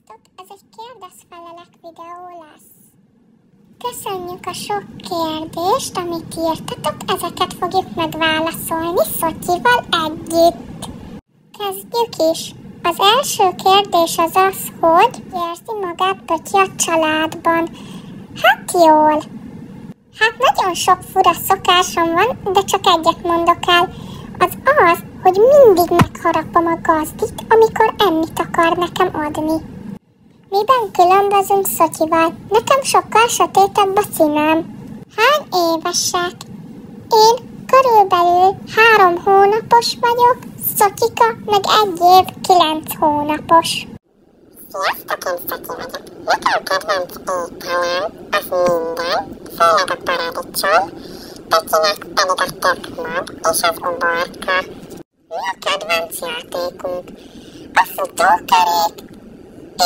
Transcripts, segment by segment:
Sziasztok! Ez egy kérdez-felelek videó lesz. Köszönjük a sok kérdést, amit írtatok, ezeket fogjuk megválaszolni Szotyival együtt. Kezdjük is! Az első kérdés az, hogy érzi magát Pötty a családban. Hát jól! Hát nagyon sok fura szokásom van, de csak egyet mondok el. Az, hogy mindig megharapom a gazdit, amikor ennyit akar nekem adni. Miben különbözünk Szotyival? Nekem sokkal sötétebb a színem. Hány évesek? Én körülbelül 3 hónapos vagyok, Szotyika meg 1 év 9 hónapos. Sziasztok, én Szotyi vagyok. Nekem kedvenc ételem az minden, főleg a paradicsom, Pöttynek pedig a tökmag és az uborka. Mi a kedvenc játékunk? A futókerék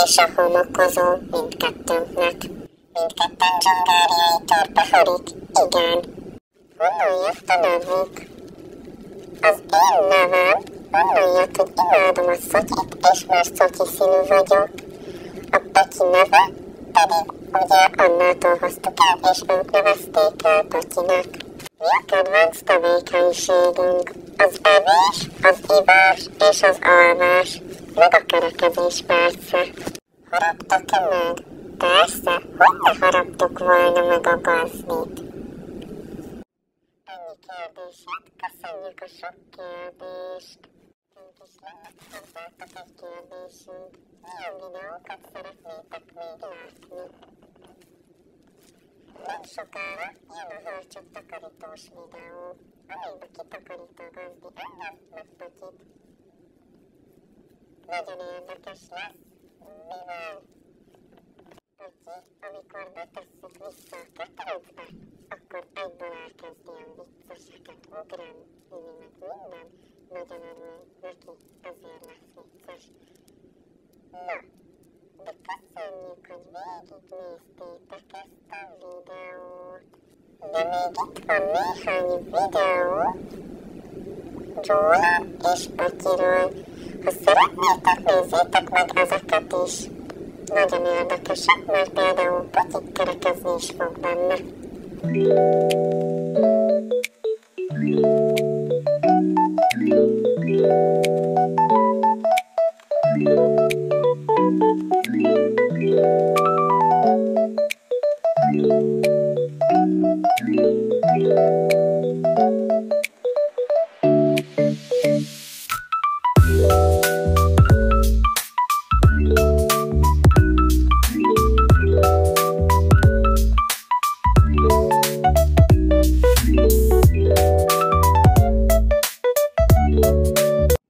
és a homokozó mindkettőnknek. Mindketten dzsungáriai torpaharik? Igen. Honnan jött a nevük? Az én nevem onnan jött, hogy imádom a Szotyit, és már Szotyi színű vagyok. A Pötty neve pedig ugye Annától hoztuk el, és ők nevezték el Pöttynek. Mi a kedvenc tevékenységünk? Az evés, az ivás és az alvás, meg a kerekedés persze. Haraptok-e meg? Persze, hogy ne haraptuk volna meg a gazdit? Ennyi kérdéset, köszönjük a sok kérdést.Ünk is lenne hozzátok egy kérdésünk. Milyen videókat szeretnétek még látni? Nem sokára jön a hörcsök takarítós videó, amelybe kitakarít a gazdi Annát meg Pöttyit. Nagyon érdekes lesz, mivel Pötty, amikor betesszük vissza a ketrecbe, akkor egyből elkezd ilyen vicceseket ugrani, meg minden. Nagyon örül neki, ezért lesz vicces. Na, de köszönjük, hogy végignéztétek ezt a videót. De még itt van néhány videó rólam és Pöttyről. Ha szeretnétek, nézzétek meg ezeket is. Nagyon érdekesek, mert például Pötty kerekezni is fog benne.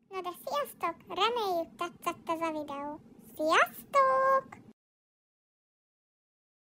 Na de sziasztok! Reméljük tetszett ez a videó. Sziasztok!